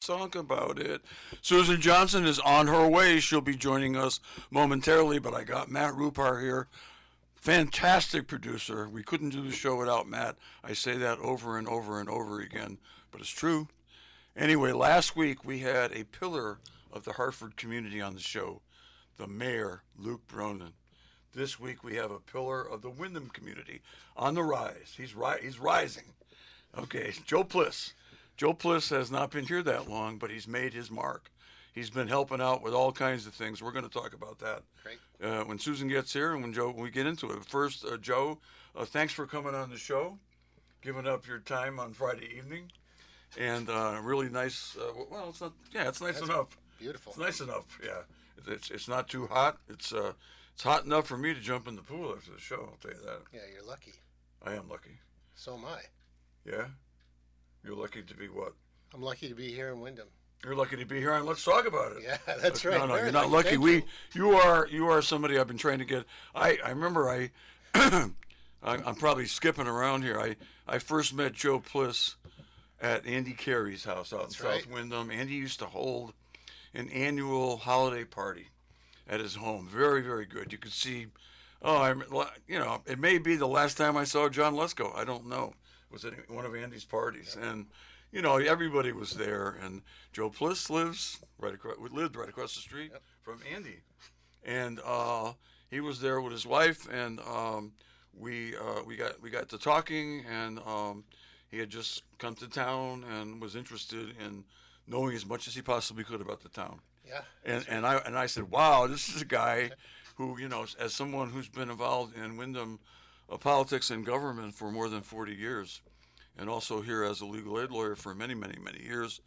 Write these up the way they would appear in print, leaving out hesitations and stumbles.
talk about it. Susan Johnson is on her way. She'll be joining us momentarily, but I got Matt Rupar here. Fantastic producer. We couldn't do the show without Matt. I say that over and over and over again, but it's true. Anyway, last week we had a pillar of the Hartford community on the show, the mayor, Luke Bronin. This week we have a pillar of the Windham community on the rise. He's rising. Okay, Joe Pliss. Joe Pliss has not been here that long, but he's made his mark. He's been helping out with all kinds of things. We're going to talk about that when Susan gets here and when we get into it. First, Joe, thanks for coming on the show, giving up your time on Friday evening, and really nice. Well, it's not. Yeah, it's nice enough. Beautiful. It's nice enough. Yeah, it's not too hot. It's hot enough for me to jump in the pool after the show. I'll tell you that. Yeah, you're lucky. I am lucky. So am I. Yeah, you're lucky to be what? I'm lucky to be here in Windham. You're lucky to be here, and let's talk about it. Yeah, that's right. No, Very you're not lucky. Thank You are somebody I've been trying to get. I remember I'm probably skipping around here. I first met Joe Pliss at Andy Carey's house out in South Windham. Andy used to hold an annual holiday party at his home. Very, very good. You could see. It may be the last time I saw John Lesko. I don't know. It was at one of Andy's parties, and everybody was there. And Joe Pliss lived right across the street from Andy, and he was there with his wife, and we got to talking, and he had just come to town and was interested in knowing as much as he possibly could about the town. Yeah. And I said, wow, this is a guy who, as someone who's been involved in Windham politics and government for more than 40 years, and also here as a legal aid lawyer for many, many, many years,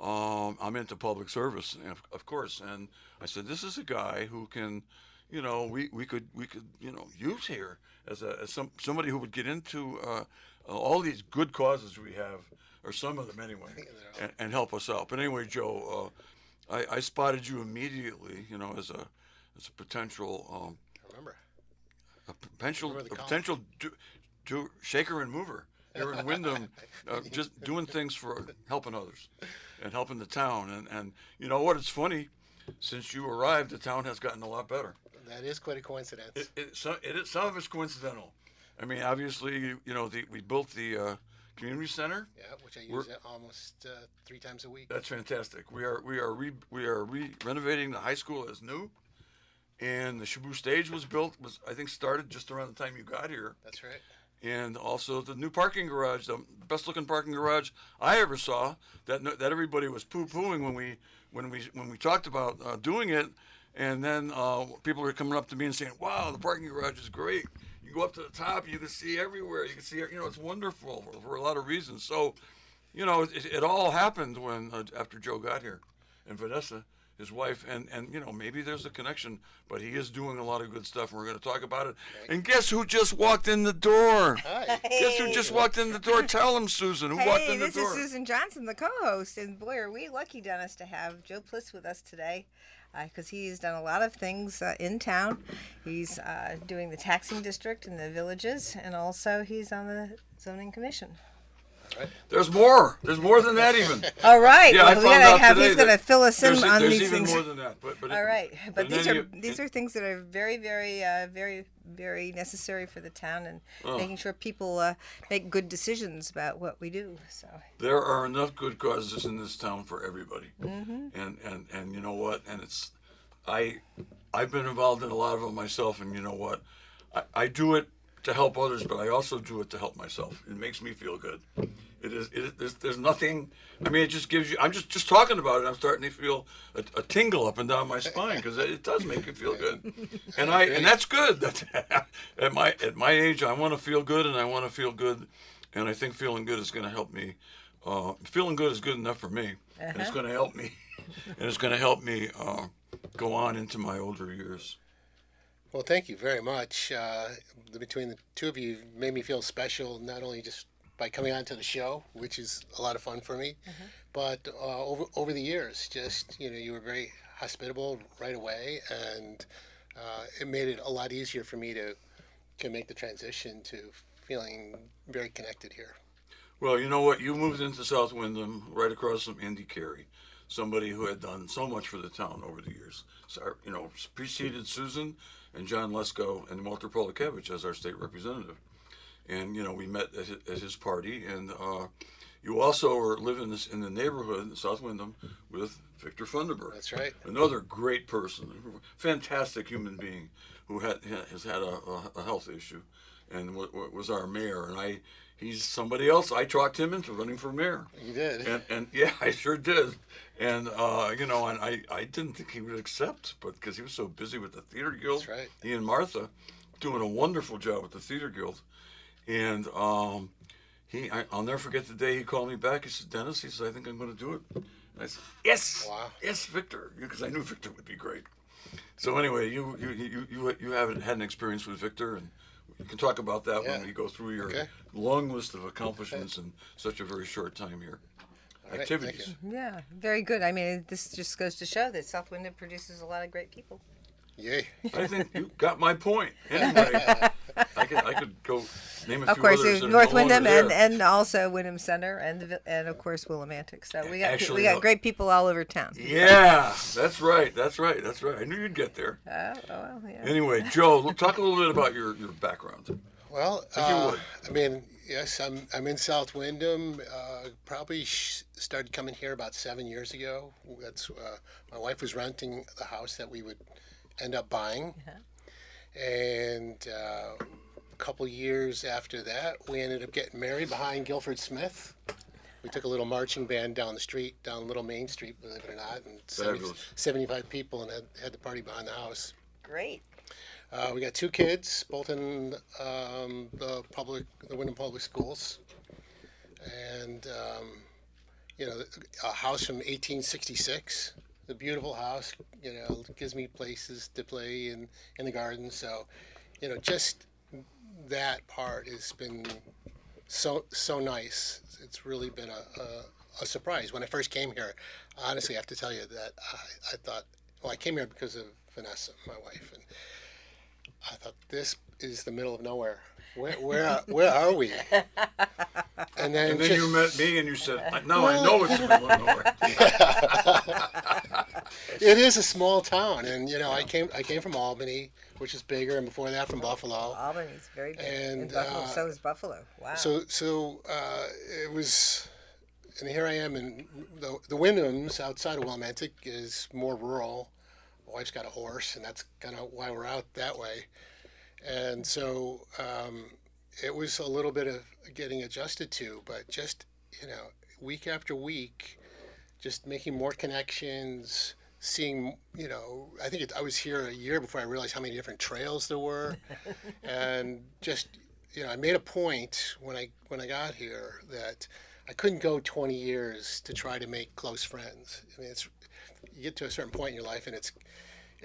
I'm into public service, of course. And I said, this is a guy who can, we could use here as somebody who would get into all these good causes we have, or some of them anyway, and help us out. But anyway, Joe, I spotted you immediately, as a potential potential shaker and mover here in Windham, just doing things for helping others and helping the town. And you know what? It's funny. Since you arrived, the town has gotten a lot better. That is quite a coincidence. Some of it's coincidental. I mean, obviously, we built the community center. Yeah, which I use almost 3 times a week. That's fantastic. We are renovating the high school as new, and the Shabu stage was started just around the time you got here. That's right. And also the new parking garage, the best looking parking garage I ever saw. That everybody was poo-pooing when we talked about doing it, and then people were coming up to me and saying, "Wow, the parking garage is great. You go up to the top, you can see everywhere. You can see, it's wonderful for a lot of reasons." So, it all happened when after Joe got here, and Vanessa, his wife, and maybe there's a connection, but he is doing a lot of good stuff, and we're going to talk about it. And guess who just walked in the door? Hi. Hey. Guess who just walked in the door? Tell him, Susan, who walked in the door. This is Susan Johnson, the co-host, and boy, are we lucky, Dennis, to have Joe Pliss with us today, because he's done a lot of things in town. He's doing the taxing district in the villages, and also he's on the zoning commission. There's more. There's more than that even. All right. Yeah, he's going to fill us in on there's these even things. more than that. But All right. But then these are things that are very, very, very, very necessary for the town, and making sure people make good decisions about what we do. So there are enough good causes in this town for everybody. Mm-hmm. And you know what? And I've been involved in a lot of them myself, and you know what? I do it to help others, but I also do it to help myself. It makes me feel good. There's nothing. I mean, it just gives you. I'm just talking about it. I'm starting to feel a tingle up and down my spine because it does make it feel good, and that's good. At my age, I want to feel good, and I want to feel good, and I think feeling good is going to help me. Feeling good is good enough for me, and it's going to help me, and it's going to help me go on into my older years. Well, thank you very much. Between the two of you, you've made me feel special, not only just by coming on to the show, which is a lot of fun for me, but over the years, just, you were very hospitable right away, and it made it a lot easier for me to make the transition to feeling very connected here. Well, you know what? You moved into South Wyndham right across from Andy Carey, somebody who had done so much for the town over the years. So, preceded Susan and John Lesko and Walter Polakevich as our state representative. And, we met at his party. And you also are living in the neighborhood in South Wyndham with Victor Funderburg. That's right. Another great person, fantastic human being who has had a health issue and was our mayor. And he's somebody else. I talked him into running for mayor. You did. And yeah, I sure did. And, and I didn't think he would accept, but because he was so busy with the Theater Guild. That's right. He and Martha doing a wonderful job with the Theater Guild. And I'll never forget the day he called me back. He said, Dennis, he said, I think I'm going to do it. And I said, yes, Wow. yes, Victor, because I knew Victor would be great. So anyway, you haven't had an experience with Victor, and we can talk about that when we go through your long list of accomplishments in such a very short time here. All right, Activities. thank Yeah, very good. I mean, this just goes to show that South Wyndham produces a lot of great people. Yay. I think you got my point. Anyway, I could go name a Of few course, others that are North no longer Wyndham there. and also Wyndham Center and of course Willimantic. So we got great people all over town. Yeah, that's right. I knew you'd get there. Oh, well, yeah. Anyway, Joe, talk a little bit about your background. Well, If you would. I mean, yes, I'm in South Wyndham. Probably started coming here about 7 years ago. That's my wife was renting the house that we would end up buying, and a couple years after that, we ended up getting married behind Guilford Smith. We took a little marching band down the street, down Little Main Street, believe it or not, and 75 people, and had the party behind the house. Great. We got 2 kids, both in the Wyndham Public Schools, and a house from 1866. A beautiful house, gives me places to play in the garden. So, just that part has been so nice. It's really been a surprise. When I first came here, honestly, I have to tell you that I thought, I came here because of Vanessa, my wife, and I thought, this is the middle of nowhere. Where are we? And then You met me and you said, "Now I know it's in the middle of nowhere." It is a small town, and I came from Albany, which is bigger, and before that from Buffalo. Albany's very big. And, Buffalo, so is Buffalo. Wow. So it was, and here I am in the Wyndhams outside of Willimantic is more rural. My wife's got a horse, and that's kind of why we're out that way. And so it was a little bit of getting adjusted to, but just, week after week, just making more connections, seeing, I think I was here a year before I realized how many different trails there were. And just, I made a point when I got here that I couldn't go 20 years to try to make close friends. I mean, you get to a certain point in your life, and it's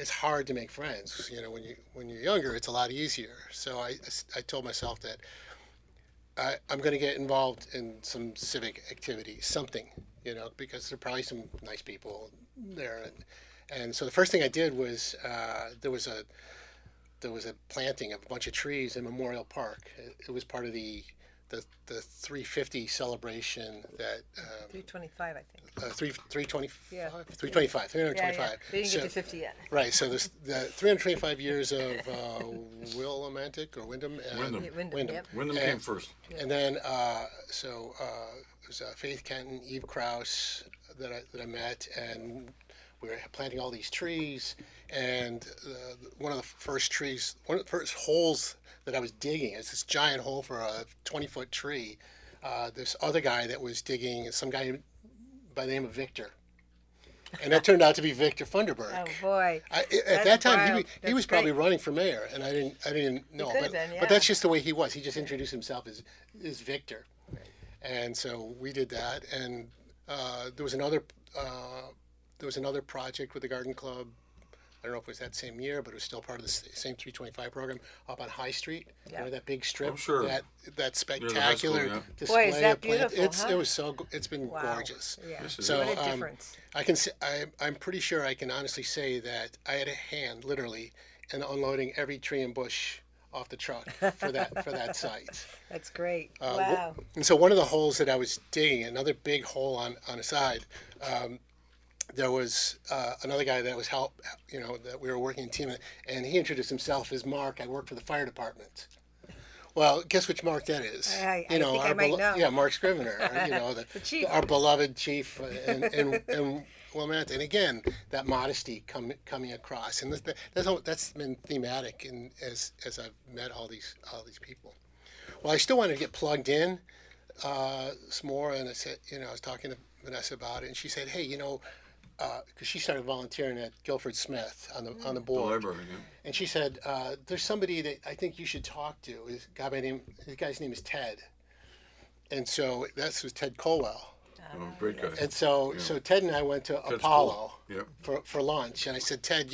hard to make friends. When you're younger, it's a lot easier. So I told myself that I'm going to get involved in some civic activities, something, because there are probably some nice people there. And so the first thing I did was there was a planting of a bunch of trees in Memorial Park. It was part of the 350 celebration that 325, I think. 325. Yeah. 325. 325. Yeah. We didn't get to 50 yet. Right. So the 325 years of Willimantic or Wyndham. Wyndham. Wyndham, yep. Wyndham came first. And then it was Faith Kenton, Eve Krause that I met, and we were planting all these trees. And one of the first holes that I was digging, it's this giant hole for a 20-foot tree. This other guy that was digging, some guy by the name of Victor. And that turned out to be Victor Funderburg. Oh boy! At that time, wild. he was That's probably great. running for mayor, and I didn't know. could have been, yeah. But that's just the way he was. He just introduced himself as Victor, and so we did that. And there was another project with the Garden Club. I don't know if it was that same year, but it was still part of the same 325 program up on High Street. Yeah. Remember that big strip? Oh, sure. That spectacular yeah. display. Boy, is that of plant- beautiful, huh? It was so. It's been Wow. gorgeous. Yeah. This is So What a difference. I can say, I'm pretty sure I can honestly say that I had a hand, literally, in unloading every tree and bush off the truck for that site. That's great. Uh, Wow. And so one of the holes that I was digging, another big hole on the side, there was another guy that was that we were working in team, and he introduced himself as Mark. I work for the fire department. Well, guess which Mark that is? I think I might know. Yeah, Mark Scrivener. The chief. Our beloved chief, and Wilmette. And again, that modesty coming across, and that's been thematic as I've met all these people. Well, I still wanted to get plugged in some more, and I said, I was talking to Vanessa about it, and she said, hey, because she started volunteering at Guilford Smith on the The board. library, yeah. And she said, there's somebody that I think you should talk to. His guy's name is Ted. And so that was Ted Colwell. Oh, great guy. And so Ted and I went to Ted's Apollo cool. Yeah. for lunch. And I said, Ted,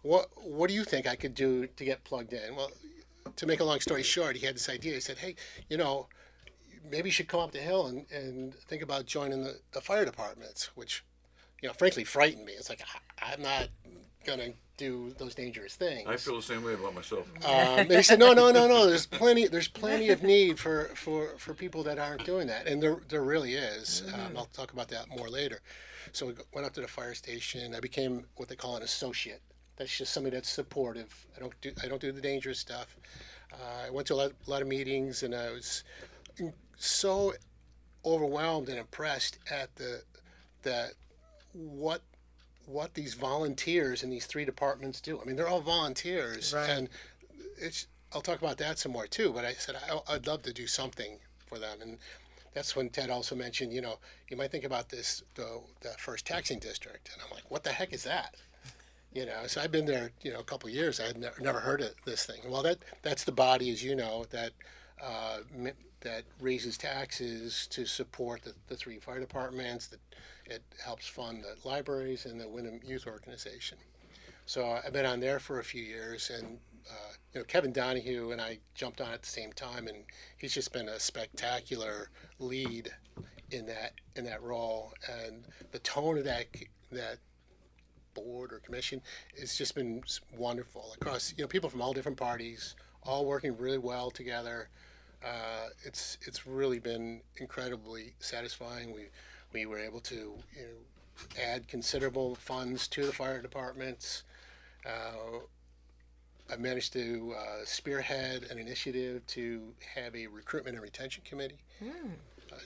what do you think I could do to get plugged in? Well, to make a long story short, he had this idea. He said, hey, maybe you should come up the hill and think about joining the fire departments, which, frankly frightened me. It's like, I'm not going to do those dangerous things. I feel the same way about myself. And he said, no. There's plenty of need for people that aren't doing that, and there really is. I'll talk about that more later. So we went up to the fire station. I became what they call an associate. That's just somebody that's supportive. I don't do the dangerous stuff. I went to a lot of meetings, and I was so overwhelmed and impressed at what these volunteers in these three departments do. I mean, they're all volunteers, Right. and I'll talk about that some more too. But I said I'd love to do something for them, and that's when Ted also mentioned, you might think about the first taxing district, and I'm like, what the heck is that? So I've been there, a couple of years. I had never heard of this thing. Well, that's the body, as you know, that raises taxes to support the three fire departments. That it helps fund the libraries and the Wyndham Youth Organization. So I've been on there for a few years, and Kevin Donahue and I jumped on at the same time, and he's just been a spectacular lead in that role, and the tone of that board or commission has just been wonderful across people from all different parties, all working really well together. It's really been incredibly satisfying. We were able to add considerable funds to the fire departments. I managed to spearhead an initiative to have a recruitment and retention committee.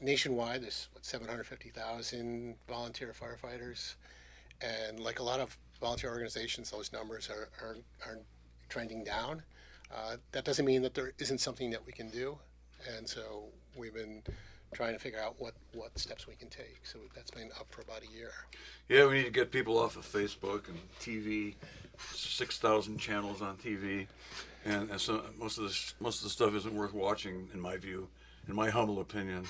Nationwide, there's 750,000 volunteer firefighters, and like a lot of volunteer organizations, those numbers are trending down. That doesn't mean that there isn't something that we can do, and so we've been trying to figure out what steps we can take. So that's been up for about a year. Yeah, we need to get people off of Facebook and TV. 6,000 channels on TV, and so most of the stuff isn't worth watching, in my view, in my humble opinion.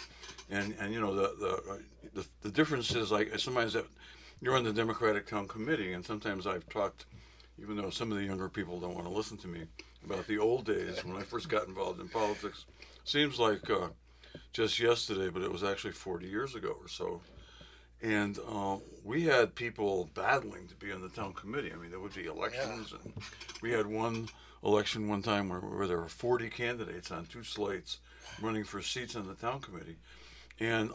And the difference is, like, sometimes that you're on the Democratic Town Committee, and sometimes I've talked, even though some of the younger people don't want to listen to me, about the old days when I first got involved in politics. Seems like just yesterday, but it was actually 40 years ago or so. And we had people battling to be on the town committee. I mean, there would be elections, and we had one election one time where there were 40 candidates on two slates running for seats on the town committee. And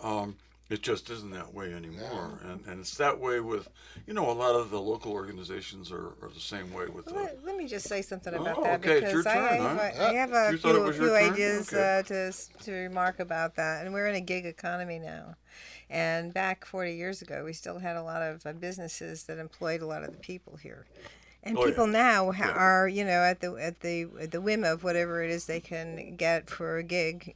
it just isn't that way anymore. And it's that way with, a lot of the local organizations are the same way with Let me just say something about Oh, that, okay, it's your because turn, I have a You thought it was few your turn? ideas Okay. to remark about that. And we're in a gig economy now. And back 40 years ago, we still had a lot of businesses that employed a lot of the people here. And Oh, yeah. people now are, at the whim of whatever it is they can get for a gig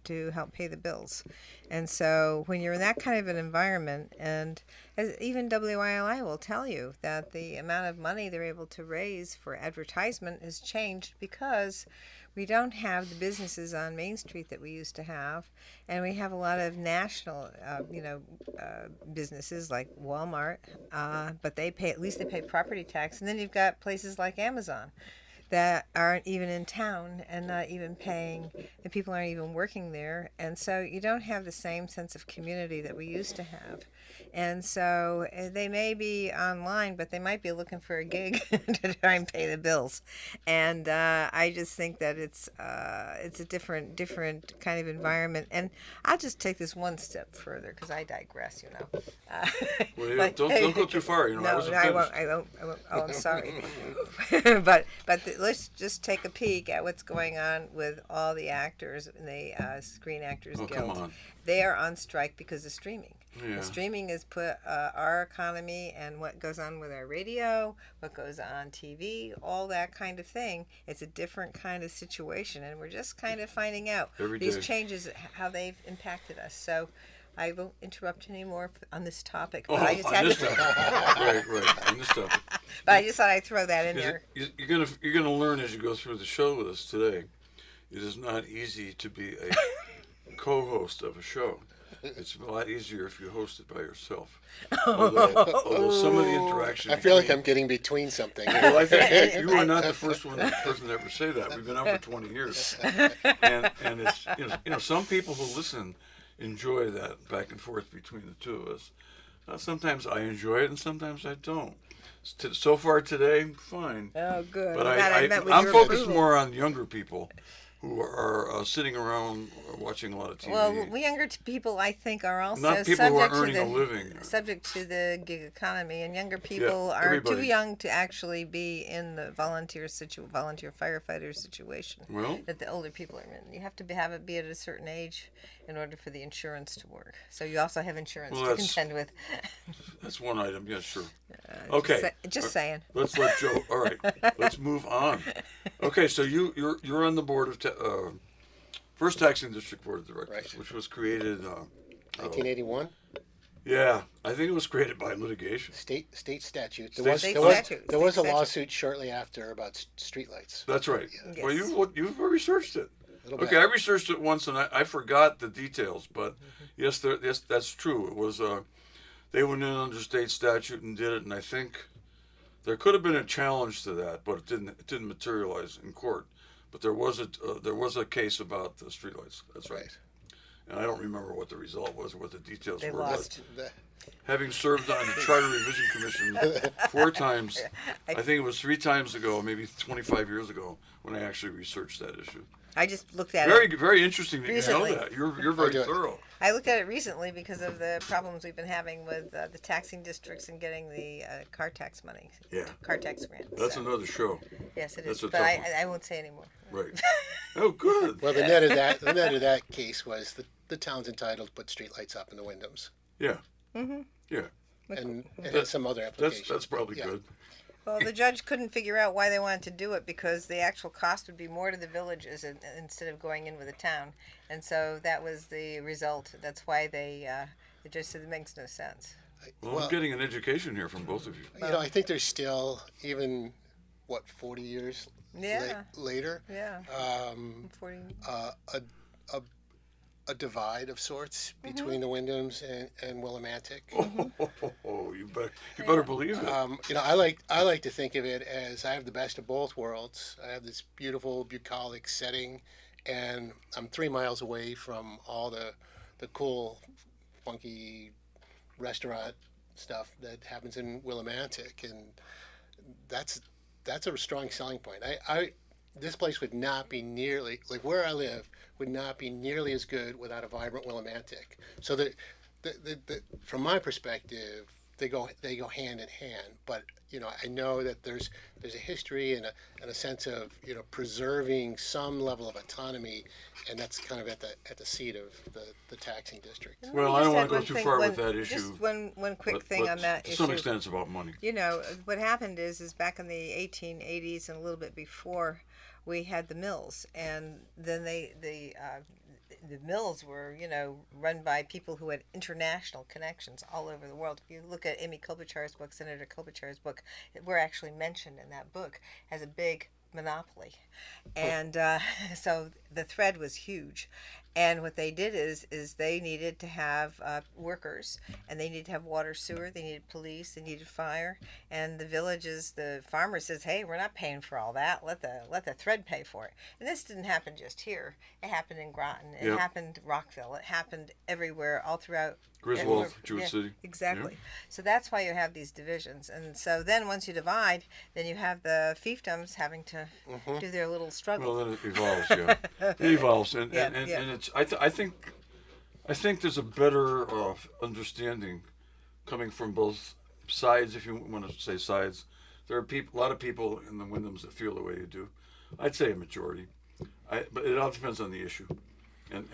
to help pay the bills. And so when you're in that kind of an environment, and as even WILI will tell you that the amount of money they're able to raise for advertisement has changed because we don't have the businesses on Main Street that we used to have, and we have a lot of national, businesses like Walmart, but at least they pay property tax, and then you've got places like Amazon that aren't even in town and not even paying, and people aren't even working there. And so you don't have the same sense of community that we used to have. And so they may be online, but they might be looking for a gig to try and pay the bills. And I just think that it's a different kind of environment. And I'll just take this one step further because I digress, you know. Well, yeah, But- don't go too far. You know, I No, wasn't I won't. finished. I won't. Oh, I'm sorry. Let's just take a peek at what's going on with all the actors in the Screen Actors Oh, Guild. come on. They are on strike because of streaming. Yeah. The streaming has put our economy and what goes on with our radio, what goes on TV, all that kind of thing. It's a different kind of situation, and we're just kind of finding out Every these day. changes, how they've impacted us. So I won't interrupt anymore on this topic. Oh, But I just on had this to, topic. Right, on this topic. but I just thought I'd throw that in there. You're gonna learn as you go through the show with us today. It is not easy to be a co-host of a show. It's a lot easier if you host it by yourself. Although some of the interaction. I feel like I'm getting between something. Well, I think you are not the first person to ever say that. We've been out for 20 years, and it's some people who listen enjoy that back and forth between the two of us. Sometimes I enjoy it, and sometimes I don't. So far today, fine. Oh, good. But I'm glad I met with I'm your focused approval. more on younger people who are sitting around watching a lot of TV. Well, we younger people, I think, are also Not people who are subject to earning the a living. subject to the gig economy, and younger people are everybody. too young to actually be in the volunteer firefighter situation Well, that the older people are in. You have to be at a certain age in order for the insurance to work. So you also have insurance Well, to that's- contend with. that's one item. Yeah, sure. Okay. Just saying. Let's let Joe. All right. Let's move on. Okay, so you're on the board of First Taxing District Board of Directors, Right. which was created. 1981, Yeah, I think it was created by litigation. state statute. State There statute. was State a statute. lawsuit shortly after about streetlights. That's right. Yes. Well, you've researched it. Little Okay, bit. I researched it once and I forgot the details, but yes, that's true. It was they went in under state statute and did it, and I think there could have been a challenge to that, but it didn't materialize in court. But there was a case about the streetlights. That's right. Right. And I don't remember what the result was or what the details They were. lost. But having served on the Charter Revision Commission 4 times, I think it was 3 times ago, maybe 25 years ago, when I actually researched that issue. I just looked at Very, it. very interesting that you know Recently. that. You're very do it. thorough. I looked at it recently because of the problems we've been having with the taxing districts and getting the car tax money. Yeah. Car tax grant. That's So, another show. yes, it that's is. a But tough I, one. I won't say anymore. Right. Oh, good. Well, the net of that case was the town's entitled to put streetlights up in the windows, Yeah. Yeah. and it has some other applications. That's probably Yeah. good. Well, the judge couldn't figure out why they wanted to do it because the actual cost would be more to the villages instead of going in with the town, and so that was the result. That's why the judge said it makes no sense. Well, Well- I'm getting an education here from both of you. I think there's still even 40 years Yeah. later, Yeah. um, 40. a divide of sorts between the Wyndhams and Willimantic. Oh, you better believe it. I like to think of it as I have the best of both worlds. I have this beautiful bucolic setting, and I'm 3 miles away from all the cool, funky restaurant stuff that happens in Willimantic, and that's a strong selling point. This place would not be nearly like where I live would not be nearly as good without a vibrant Willimantic. So the from my perspective, they go hand in hand. But I know that there's a history and a sense of preserving some level of autonomy, and that's kind of at the seat of the taxing district. Well, I don't want to go too far with that issue. Just one quick but- thing but on that to issue. some extent, it's about money. What happened is back in the 1880s and a little bit before, we had the mills, and then the mills were run by people who had international connections all over the world. If you look at Amy Klobuchar's book, Senator Klobuchar's book, we're actually mentioned in that book as a big monopoly, and so the thread was huge, And what they did is they needed to have workers, and they needed to have water, sewer. They needed police. They needed fire. And the villages, the farmer says, "Hey, we're not paying for all that. Let the Thread pay for it." And this didn't happen just here. It happened in Groton. It Yep. happened in Rockville. It happened everywhere, all throughout. Griswold, everywhere- Jewett yeah, City. Exactly. So that's why you have these divisions. And so then once you divide, then you have the fiefdoms having to do their little struggle. Well, then it evolves, yeah. It evolves, and Yeah, and, yeah. and it's. I think there's a better understanding coming from both sides, if you want to say sides. There are a lot of people in the Wyndhams that feel the way you do. I'd say a majority, but it all depends on the issue, and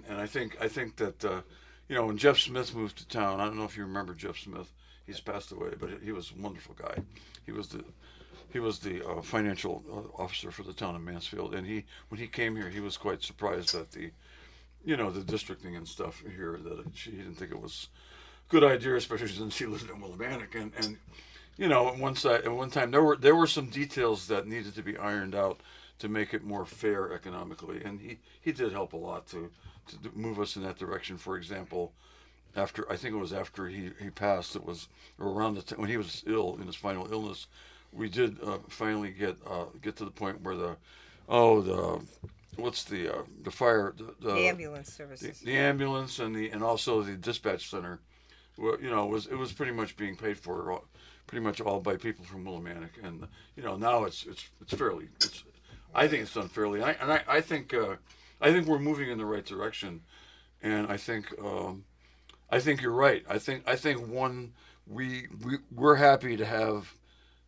I think that when Jeff Smith moved to town, I don't know if you remember Jeff Smith. He's passed away, but he was a wonderful guy. He was the financial officer for the town of Mansfield, and when he came here, he was quite surprised at the districting and stuff here. He didn't think it was a good idea, especially since he lived in Willimantic. And at one time there were some details that needed to be ironed out to make it more fair economically, and he did help a lot to move us in that direction. For example, I think it was after he passed, it was around when he was ill in his final illness, we did finally get to the point where the fire The ambulance services. the ambulance and also the dispatch center, it was pretty much being paid for pretty much all by people from Willimantic, and now it's fairly, I think it's done fairly, and I think we're moving in the right direction, and I think you're right. I think we're happy to have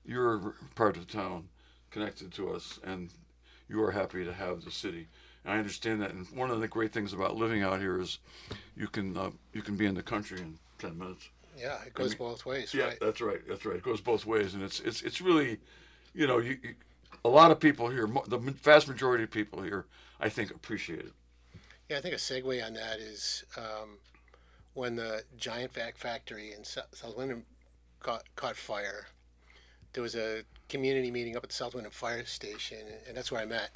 your part of town connected to us, and you are happy to have the city. And I understand that. And one of the great things about living out here is you can be in the country in 10 minutes. Yeah, it goes both ways, Yeah, right? that's right. It goes both ways, and it's really, a lot of people here, the vast majority of people here, I think, appreciate it. Yeah, I think a segue on that is when the Giant Vac factory in South Wyndham caught fire. There was a community meeting up at the South Wyndham Fire Station, and that's where I met.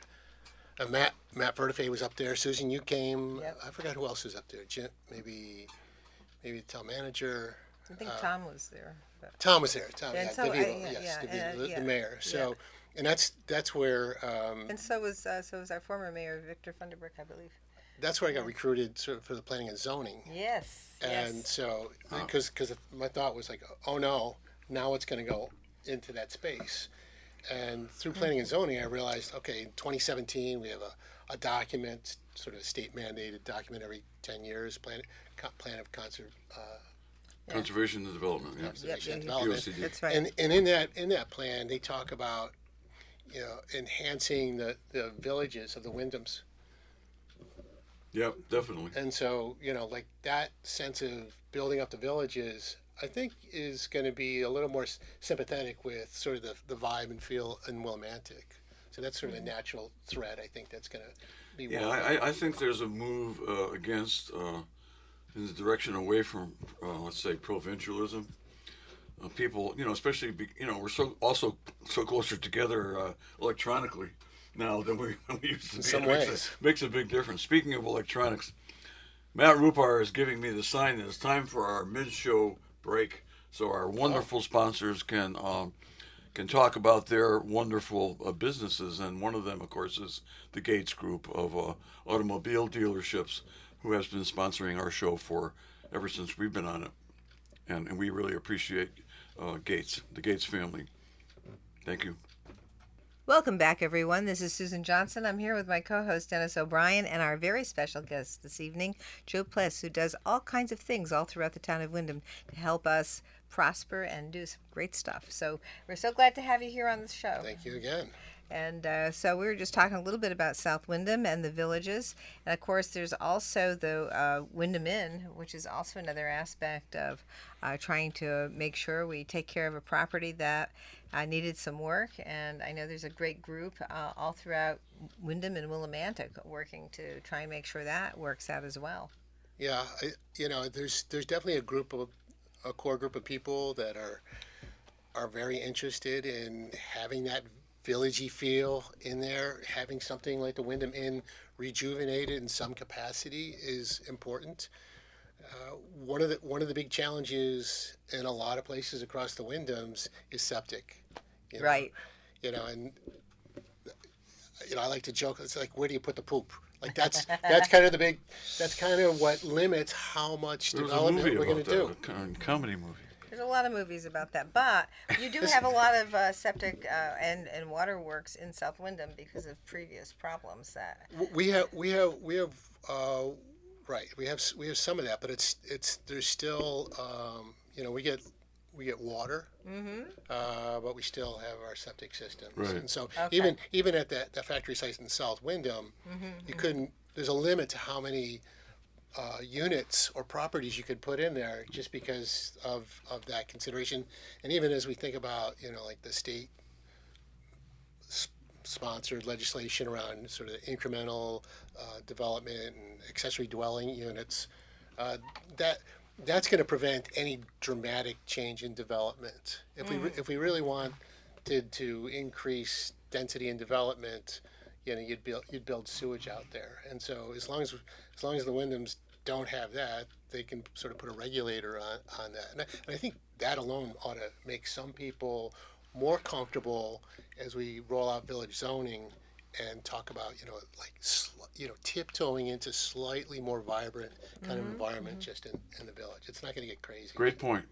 Matt Vertife was up there. Susan, you came. Yep. I forgot who else was up there. Jim, maybe the town manager. I think Tom was there. But. Tom was there. Tom, And yeah, so, DeVito, yeah, yes, yeah, DeVito, yeah, the mayor. So, and that's where And so was our former mayor Victor Funderburk, I believe. that's where I got recruited sort of for the planning and zoning. Yes. And yes. so, because my thought was like, oh no, now it's going to go into that space. And through planning and zoning, I realized, okay, in 2017, we have a document, sort of a state mandated document every 10 years, plan of Conservation and development. Yeah. conservation and yeah. development. POCD. That's right. And in that plan, they talk about, enhancing the villages of the Wyndhams. Yeah, definitely. And so, like that sense of building up the villages, I think is going to be a little more sympathetic with sort of the vibe and feel in Willimantic. So that's sort of a natural thread. I think that's going to be. Yeah, I think there's a move against in the direction away from let's say provincialism. People, especially we're so closer together electronically now than we used to be. In some It makes ways. makes a big difference. Speaking of electronics, Matt Rupar is giving me the sign that it's time for our mid-show break, so our wonderful sponsors can talk about their wonderful businesses, and one of them, of course, is the Gates Group of automobile dealerships, who has been sponsoring our show ever since we've been on it, and we really appreciate the Gates family. Thank you. Welcome back, everyone. This is Susan Johnson. I'm here with my co-host Dennis O'Brien and our very special guest this evening, Joe Pless, who does all kinds of things all throughout the town of Wyndham to help us prosper and do some great stuff. So we're so glad to have you here on the show. Thank you again. And so we were just talking a little bit about South Wyndham and the villages. And of course, there's also the Wyndham Inn, which is also another aspect of trying to make sure we take care of a property that needed some work. And I know there's a great group all throughout Wyndham and Willimantic working to try and make sure that works out as well. Yeah, there's definitely a core group of people that are very interested in having that villagey feel in there. Having something like the Wyndham Inn rejuvenated in some capacity is important. One of the big challenges in a lot of places across the Wyndhams is septic. You know? Right. And I like to joke. It's like, where do you put the poop? Like that's kind of the big. That's kind of what limits how much There was a development movie we're going about to that, do. a comedy movie. There's a lot of movies about that, but you do have a lot of septic and waterworks in South Wyndham because of previous problems that. We have right. We have some of that, but it's there's still we get water, but we still have our septic systems. Right. And so Okay. even at that factory site in South Wyndham, you couldn't. There's a limit to how many units or properties you could put in there just because of that consideration. And even as we think about like the state sponsored legislation around sort of incremental development and accessory dwelling units, that's going to prevent any dramatic change in development. If we really wanted to increase density and development, you'd build sewage out there. And so as long as the Wyndhams don't have that, they can sort of put a regulator on that. And I think that alone ought to make some people more comfortable as we roll out village zoning and talk about tiptoeing into slightly more vibrant kind of environment just in the village. It's not going to get crazy. Great point.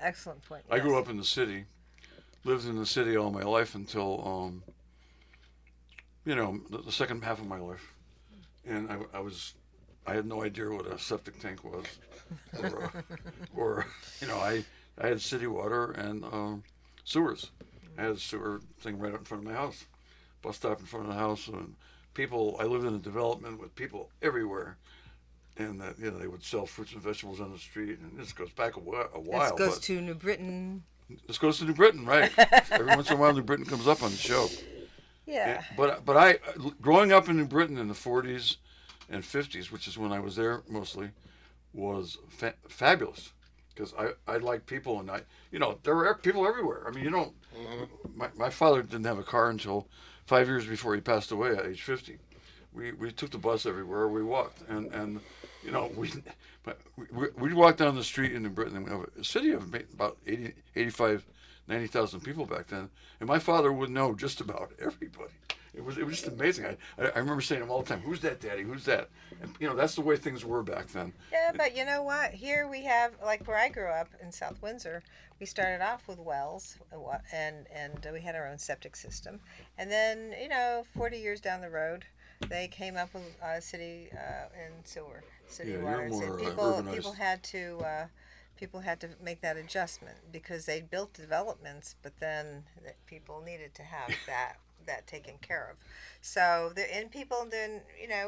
Excellent point. I grew yes. up in the city, lived in the city all my life until the second half of my life, and I had no idea what a septic tank was, or I had city water and sewers. I had a sewer thing right up in front of my house, bus stop in front of the house, and people. I lived in a development with people everywhere, and that they would sell fruits and vegetables on the street. And this goes back a while. This goes but to New Britain. this goes to New Britain, right? Every once in a while, New Britain comes up on the show. Yeah. But I, growing up in New Britain in the 40s and 50s, which is when I was there mostly, was fabulous. Because I like people, and there were people everywhere. I mean, my father didn't have a car until 5 years before he passed away at age 50. We took the bus everywhere. We walked, and we'd walk down the street in New Britain, and we have a city of about 80, 85, 90,000 people back then, and my father would know just about everybody. It was just amazing. I remember saying to him all the time, "Who's that, Daddy? Who's that?" And that's the way things were back then. Yeah, but you know what? Here we have, like where I grew up in South Windsor, we started off with wells, and we had our own septic system, and then 40 years down the road, they came up with city and sewer, city water. You're more And urbanized. people had to make that adjustment because they built developments, but then people needed to have that taken care of. So people then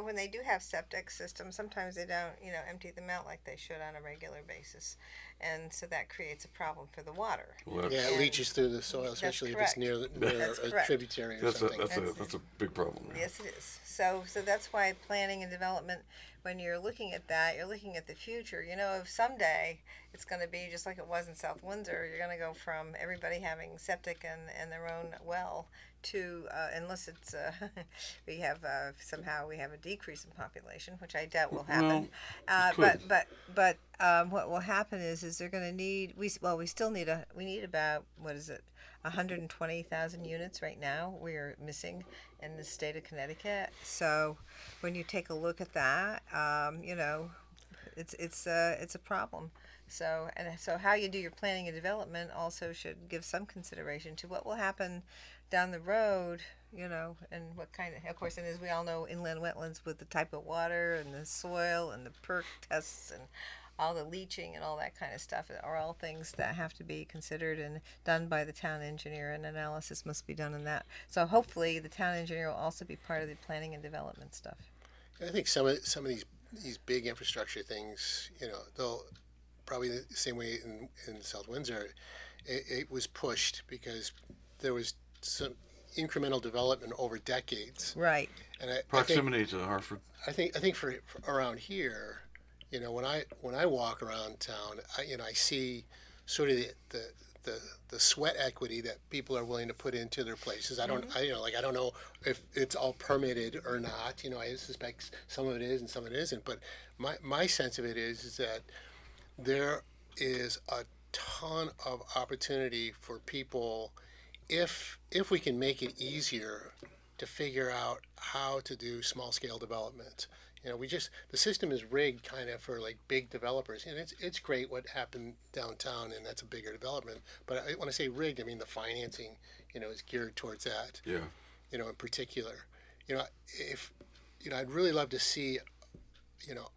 when they do have septic systems, sometimes they don't empty them out like they should on a regular basis, and so that creates a problem for the water. Well, Yeah, it leaches through the soil, especially if it's near That's a correct. tributary or that's something. a big problem. Yes, it is. So that's why planning and development, when you're looking at that, you're looking at the future. If someday it's going to be just like it was in South Windsor, you're going to go from everybody having septic and their own well to, unless it's we have somehow we have a decrease in population, which I doubt will happen. But what will happen is they're going to need we still need we need about 120,000 units right now we're missing in the state of Connecticut. So when you take a look at that, it's a problem. So how you do your planning and development also should give some consideration to what will happen down the road, and what kind of course, and as we all know, inland wetlands with the type of water and the soil and the perk tests and all the leaching and all that kind of stuff are all things that have to be considered and done by the town engineer, and analysis must be done in that. So hopefully the town engineer will also be part of the planning and development stuff. I think some of these big infrastructure things, they'll probably the same way in South Windsor, it was pushed because there was some incremental development over decades. Right. And Proximity to Hartford. I think for around here, when I walk around town, I see sort of the sweat equity that people are willing to put into their places. I don't I don't know if it's all permitted or not. I suspect some of it is and some of it isn't. But my sense of it is that there is a ton of opportunity for people if we can make it easier to figure out how to do small scale development. The system is rigged kind of for like big developers, and it's great what happened downtown, and that's a bigger development. But when I say rigged, I mean the financing, is geared towards that. Yeah. In particular, if I'd really love to see,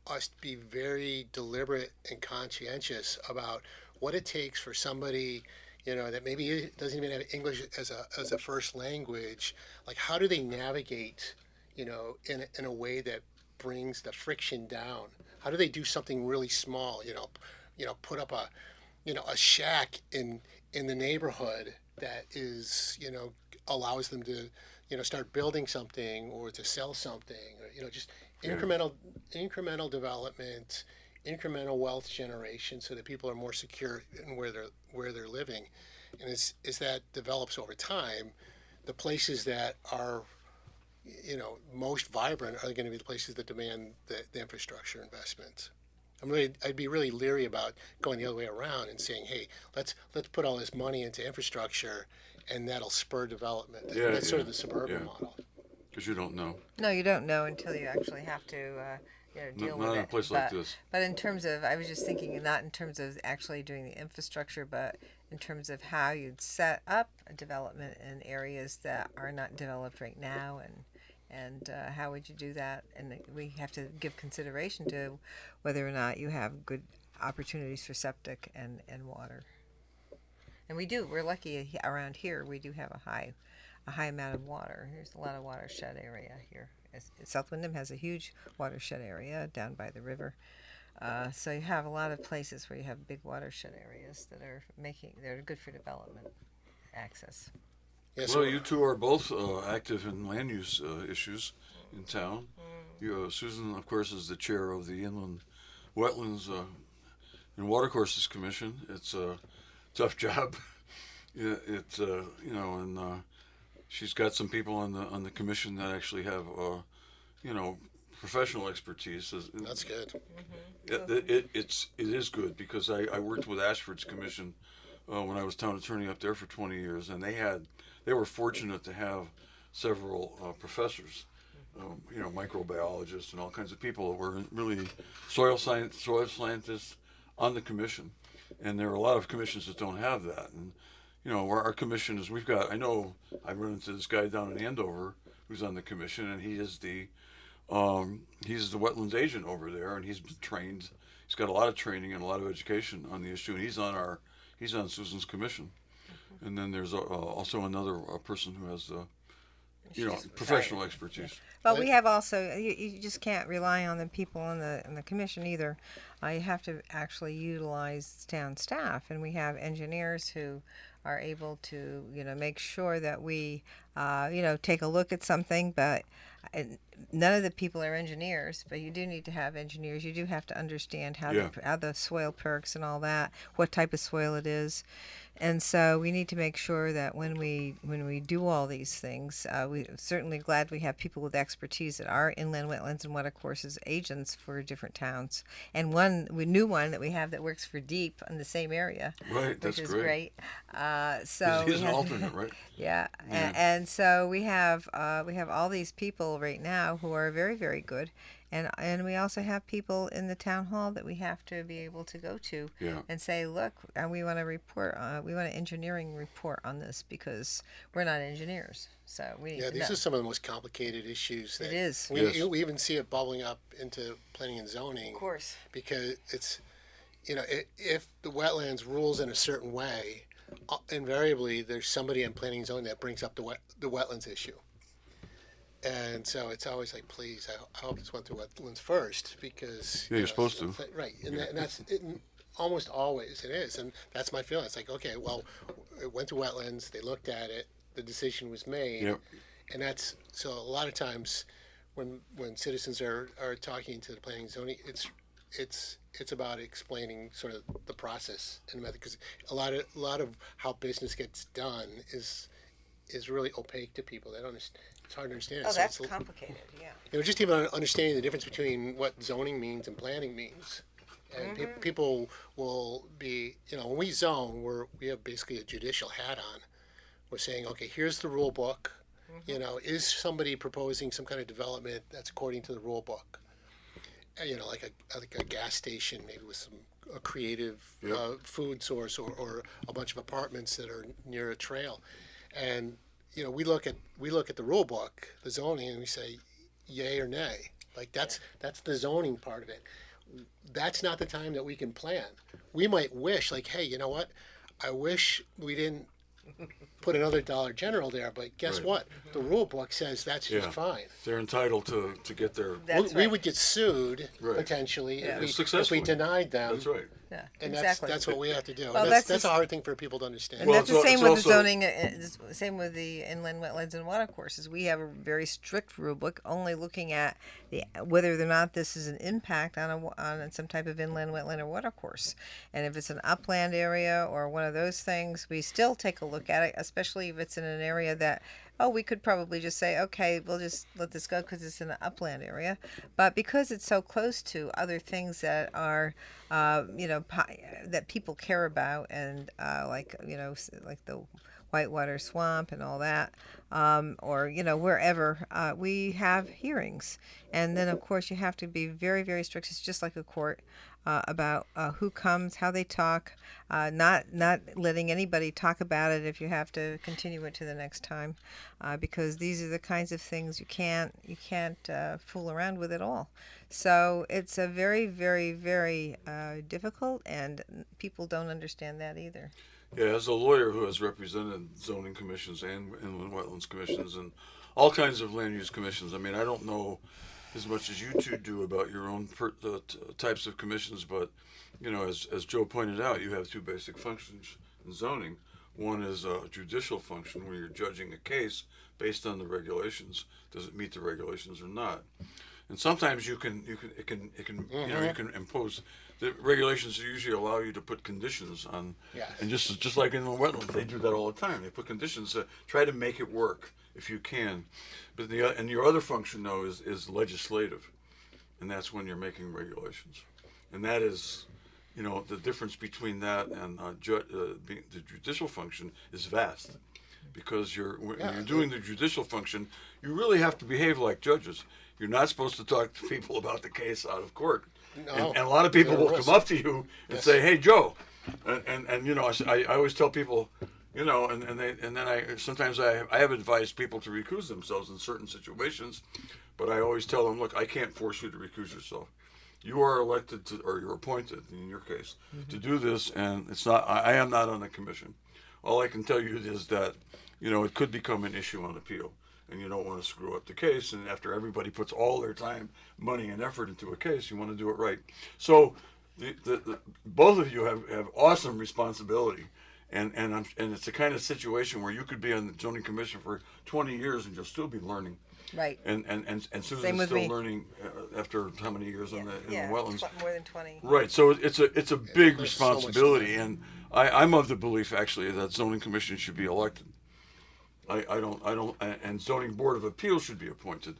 us be very deliberate and conscientious about what it takes for somebody, that maybe doesn't even have English as a first language. Like, how do they navigate, in a way that brings the friction down? How do they do something really small? Put up a shack in the neighborhood that is, allows them to, start building something or to sell something, or just incremental development, incremental wealth generation, so that people are more secure in where they're living. And as that develops over time, the places that are most vibrant are going to be the places that demand the infrastructure investment. I'd be really leery about going the other way around and saying, hey, let's put all this money into infrastructure, and that'll spur development. That's sort of the suburban model. Because you don't know. No, you don't know until you actually have to deal with it. Not in a place like this. But in terms of, I was just thinking, not in terms of actually doing the infrastructure, but in terms of how you'd set up a development in areas that are not developed right now, and how would you do that? And we have to give consideration to whether or not you have good opportunities for septic and water. And we do. We're lucky around here. We do have a high amount of water. There's a lot of watershed area here. South Windham has a huge watershed area down by the river. So you have a lot of places where you have big watershed areas that are good for development access. Yeah, Well, you two are both active in land use issues in town. Susan, of course, is the chair of the Inland Wetlands and Watercourses Commission. It's a tough job. And she's got some people on the commission that actually have professional expertise. That's good. It is good, because I worked with Ashford's commission when I was town attorney up there for 20 years, and they were fortunate to have several professors, microbiologists and all kinds of people that were really soil scientists on the commission. And there are a lot of commissions that don't have that. And our commission is, I run into this guy down in Andover who's on the commission, and he's the wetlands agent over there, and he's been trained. He's got a lot of training and a lot of education on the issue, and he's on Susan's commission. And then there's also another person who has professional expertise. But we have also, you just can't rely on the people on the commission either. You have to actually utilize town staff, and we have engineers who are able to, make sure that we, take a look at something. But none of the people are engineers, but you do need to have engineers. You do have to understand how the soil perks and all that, what type of soil it is. And so we need to make sure that when we do all these things, we're certainly glad we have people with expertise that are inland wetlands and watercourses agents for different towns. And new one that we have that works for DEEP in the same area, Right, that's which is great. So he's an alternate, right? Yeah. And so we have all these people right now who are very, very good. And we also have people in the town hall that we have to be able to go to and say, look, we want a report. We want an engineering report on this, because we're not engineers. So we need to know. These are some of the most complicated issues. It is. We even see it bubbling up into planning and zoning. Of course. Because it's, if the wetlands rules in a certain way, invariably there's somebody in planning and zoning that brings up the wetlands issue. And so it's always like, please, I hope this went through wetlands first, because you're supposed to. Right, and that's almost always it is, and that's my feeling. It's like, okay, well, it went through wetlands, they looked at it, the decision was made, and that's so. A lot of times, when citizens are talking to the planning and zoning, it's about explaining sort of the process and method, because a lot of how business gets done is really opaque to people. They don't understand. It's hard to understand. Oh, So that's it's, complicated. Yeah. just even understanding the difference between what zoning means and planning means. And people will be, when we zone, we have basically a judicial hat on. We're saying, okay, here's the rule book. Is somebody proposing some kind of development that's according to the rule book? Like a gas station, maybe with a creative food source, or a bunch of apartments that are near a trail. And we look at the rule book, the zoning, and we say, yay or nay. Like that's the zoning part of it. That's not the time that we can plan. We might wish, like, hey, you know what? I wish we didn't put another Dollar General there, but guess Right. what? The rule book says that's just Yeah. fine. They're entitled to get their. That's We right. would get sued Right. potentially Yeah. if we Successfully. denied them. That's right. Yeah. And exactly. that's what we have to do. Well, And that's that's a just- hard thing for people to understand. And Well, that's the it's same al- with it's the also- zoning. It's the same with the inland wetlands and water courses. We have a very strict rule book, only looking at whether or not this is an impact on some type of inland wetland or water course. And if it's an upland area or one of those things, we still take a look at it, especially if it's in an area that, we could probably just say, okay, we'll just let this go because it's in an upland area. But because it's so close to other things that are, that people care about, and like the Whitewater Swamp and all that, or wherever, we have hearings, and then of course you have to be very, very strict. It's just like a court. About who comes, how they talk, not letting anybody talk about it if you have to continue it to the next time, because these are the kinds of things you can't fool around with at all. So it's a very, very, very difficult, and people don't understand that either. Yeah, as a lawyer who has represented zoning commissions and inland wetlands commissions and all kinds of land use commissions, I mean, I don't know as much as you two do about your own types of commissions, but as Joe pointed out, you have two basic functions in zoning. One is a judicial function, where you're judging a case based on the regulations. Does it meet the regulations or not? And sometimes you can impose. The regulations usually allow you to put conditions on, Yes. and just like in the wetlands, they do that all the time. They put conditions to try to make it work if you can. But and your other function though is legislative, and that's when you're making regulations, and that is, the difference between that and the judicial function is vast, because when you're doing the judicial function, you really have to behave like judges. You're not supposed to talk to people about the case out of court. No. And a lot of people There will was. come up to you and say, "Hey, Joe," and I always tell people, and then I have advised people to recuse themselves in certain situations, but I always tell them, look, I can't force you to recuse yourself. You are elected to, or you're appointed in your case, to do this, and it's not. I am not on the commission. All I can tell you is that, it could become an issue on appeal, and you don't want to screw up the case. And after everybody puts all their time, money, and effort into a case, you want to do it right. So, the both of you have awesome responsibility, and it's the kind of situation where you could be on the zoning commission for 20 years and you'll still be learning. Right. And Same Susan's with still me. learning after how many years in the wetlands? More than 20. Right. So it's a big there's so much to responsibility, and I'm of the belief actually that zoning commission should be elected. I don't, and zoning board of appeals should be appointed,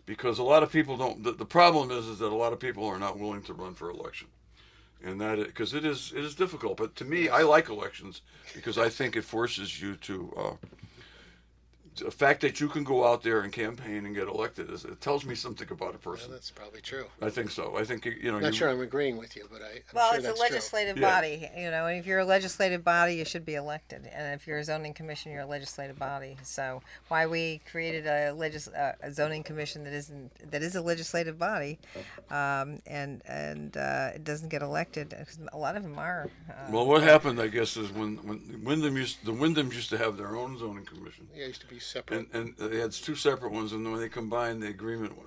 because a lot of people don't. The problem is that a lot of people are not willing to run for election, and because it is difficult. But to me, I like elections because I think it forces you to. The fact that you can go out there and campaign and get elected it tells me something about a Yeah, person. that's probably true. I think so. I think Not sure I'm agreeing with you, but I'm Well, sure it's that's a legislative Yeah. body, and if you're a legislative body, you should be elected. And if you're a zoning commission, you're a legislative body. So why we created a zoning commission that is a legislative body, and it doesn't get elected, 'cause a lot of them are. Well, what happened, I guess, is when the Wyndhams used to have their own zoning commission, true. Yeah, it used to be separate. and they had two separate ones, and when they combined the agreement,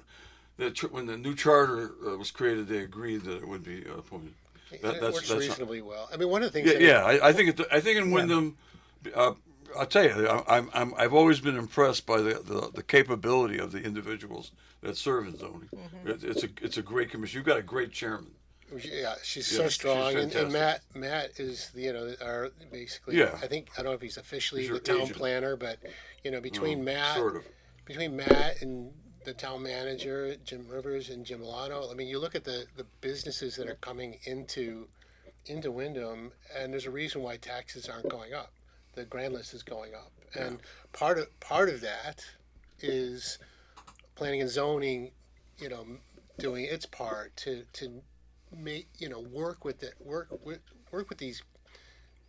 when the new charter was created, they agreed that it would be appointed. It That's works not- reasonably well. I mean, one of the things. Yeah, that yeah. I think in Wyndham, I'll tell you, I've always been impressed by the capability of the individuals that serve in zoning. Mm-hmm. It's a great commission. You've got a great chairman. Yeah, she's Yeah, so she's strong, and fantastic. Matt is our basically. Yeah. I don't know if he's officially He's the your town agent. planner, but Sort of. between Matt and the town manager, Jim Rivers and Jim Milano. I mean, you look at the businesses that are coming into Wyndham, and there's a reason why taxes aren't going up. The grand list is going up, and part of that is planning and zoning, doing its part to make work with these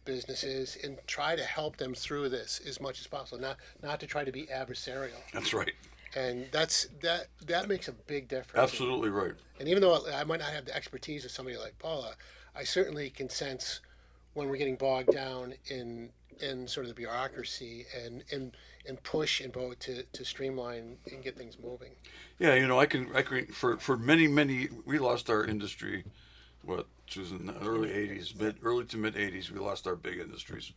businesses and try to help them through this as much as possible. Not to try to be adversarial, That's right. and that makes a big difference. Absolutely right. And even though I might not have the expertise of somebody like Paula, I certainly can sense when we're getting bogged down in sort of the bureaucracy and push and vote to streamline and get things moving. Yeah, I can for many we lost our industry, which was in the early '80s, early to mid '80s. We lost our big industries.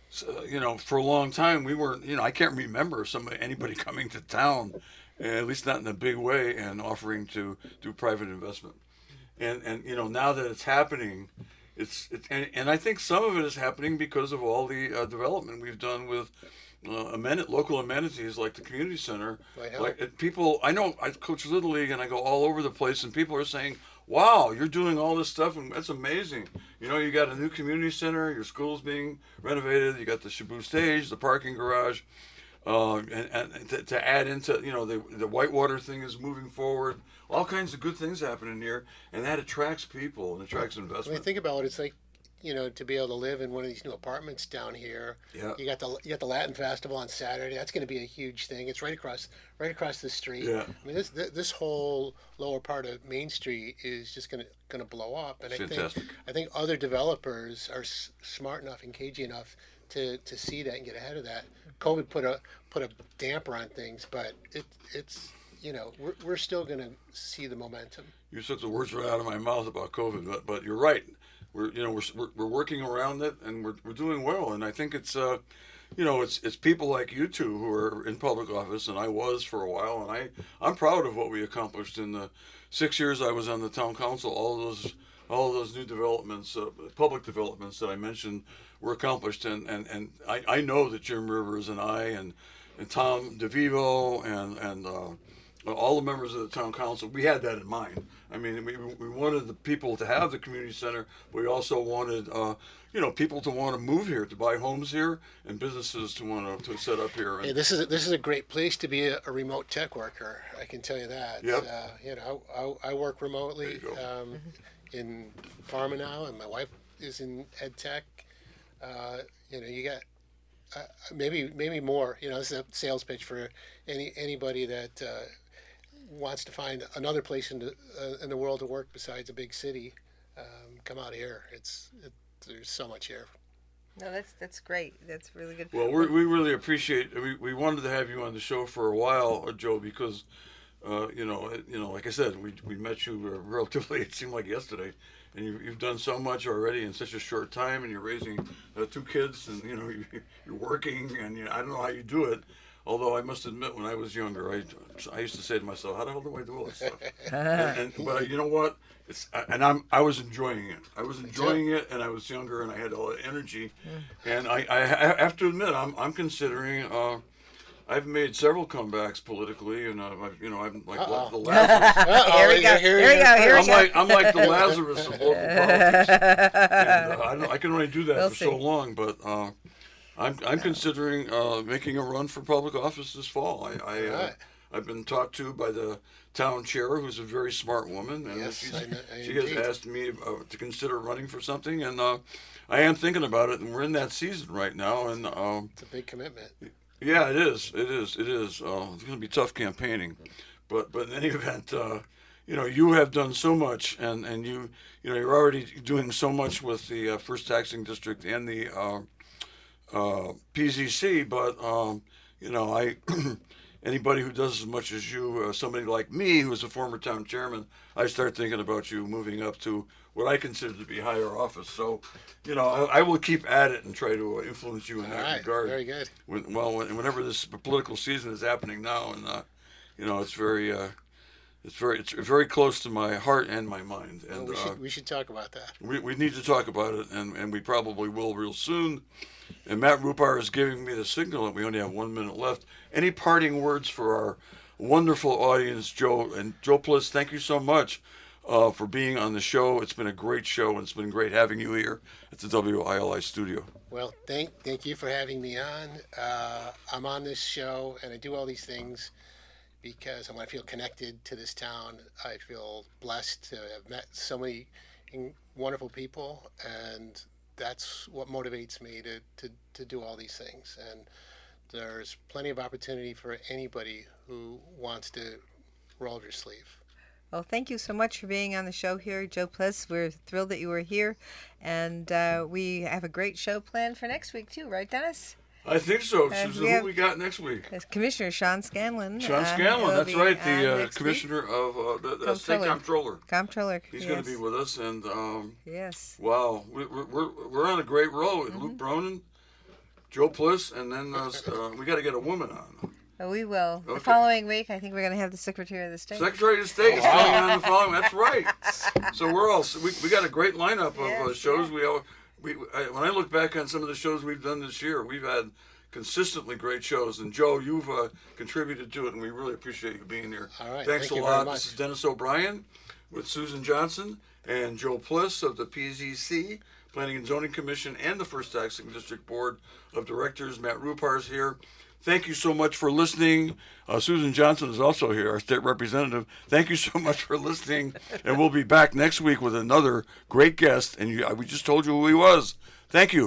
So, for a long time we weren't. I can't remember anybody coming to town, at least not in a big way, and offering to do private investment. And now that it's happening, and I think some of it is happening because of all the development we've done with local amenities like the community center. Right. Like people, I know I coach Little League and I go all over the place, and people are saying, "Wow, you're doing all this stuff, and that's amazing." You got a new community center, your school's being renovated, you got the Shabu stage, the parking garage, and to add into the Whitewater thing is moving forward. All kinds of good things happening here, and that attracts people and attracts When you investment. think about it, it's like to be able to live in one of these new apartments down here. Yeah. You got the Latin Festival on Saturday. That's going to be a huge thing. It's right across the street. Yeah. I mean, this whole lower part of Main Street is just going to blow up. And Fantastic. I think other developers are smart enough and cagey enough to see that and get ahead of that. COVID put a damper on things, but it's we're still going to see the momentum. You took the words right out of my mouth about COVID, but you're right. We're working around it, and we're doing well. And I think it's it's people like you two who are in public office, and I was for a while, and I'm proud of what we accomplished in the 6 years I was on the town council. All of those new developments, public developments that I mentioned, were accomplished, and I know that Jim Rivers and I and Tom DeVivo and all the members of the town council, we had that in mind. I mean, we wanted the people to have the community center, but we also wanted people to want to move here, to buy homes here, and businesses to want to set up here. Hey, this is a great place to be a remote tech worker. I can tell you that. Yep. I work remotely There you go. in pharma now, and my wife is in ed tech. You got maybe more. This is a sales pitch for anybody that wants to find another place in the world to work besides a big city. Come out here. There's so much here. No, that's great. That's really good. Well, we really appreciate. We wanted to have you on the show for a while, Joe, because like I said, we met you relatively. It seemed like yesterday, and you've done so much already in such a short time, and you're raising 2 kids, and you're working, and I don't know how you do it. Although I must admit, when I was younger, I used to say to myself, "How the hell do I do all this stuff?" But you know what? I was enjoying it. I was enjoying it, and I was younger, and I had all the energy. And I have to admit, I'm considering. I've made several comebacks politically, and I'm like the Lazarus. Here we go. Here we go. I'm like the Lazarus of local politics, and I can only do that We'll for so see. long. But I'm considering making a run for public office this fall. I've been talked to by the town chair, who's a very smart woman, and Yes, she has indeed. asked me to consider running for something, and I am thinking about it. And we're in that season right now, and It's a big commitment. yeah, it is. It's going to be tough campaigning, but in any event, you have done so much, and you're already doing so much with the First Taxing District and the PZC. But anybody who does as much as you, somebody like me who's a former town chairman, I start thinking about you moving up to what I consider to be higher office. So, I will keep at it and try to influence you in All that right, regard. very good. Whenever this political season is happening now, and it's very it's very close to my heart and my mind. And we should talk about that. we need to talk about it, and we probably will real soon. And Matt Rupar is giving me the signal that we only have 1 minute left. Any parting words for our wonderful audience, Joe? And Joe Pliss, thank you so much for being on the show. It's been a great show, and it's been great having you here at the WILI studio. Well, thank you for having me on. I'm on this show, and I do all these things because I want to feel connected to this town. I feel blessed to have met so many wonderful people, and that's what motivates me to do all these things. And there's plenty of opportunity for anybody who wants to roll up your sleeve. Well, thank you so much for being on the show here, Joe Pliss. We're thrilled that you were here, and we have a great show planned for next week too, right, Dennis? I think so, Susan. Who we got next week? It's Commissioner Sean Scanlon. Sean Scanlon, will that's be right, on the next commissioner of the state comptroller. Comptroller. He's yes. going to be with us, and Yes. wow, we're on a great roll with Luke Bronin, Joe Pliss, and then we got to get a woman on. Oh, we will. Okay. The following week, I think we're going to have the Secretary of the State. Secretary of State is coming on the following. That's right. So we got a great lineup of Yes, shows. When I look back on some of the shows we've done this year, we've had consistently great shows. And Joe, you've contributed to it, and we really appreciate you being here. All right. Thanks thank a you very lot. much. This is Dennis O'Brien with Susan Johnson and Joe Pliss of the PZC, Planning and Zoning Commission, and the First Taxing District Board of Directors. Matt Rupar is here. Thank you so much for listening. Susan Johnson is also here, our state representative. Thank you so much for listening. And we'll be back next week with another great guest. And we just told you who he was. Thank you.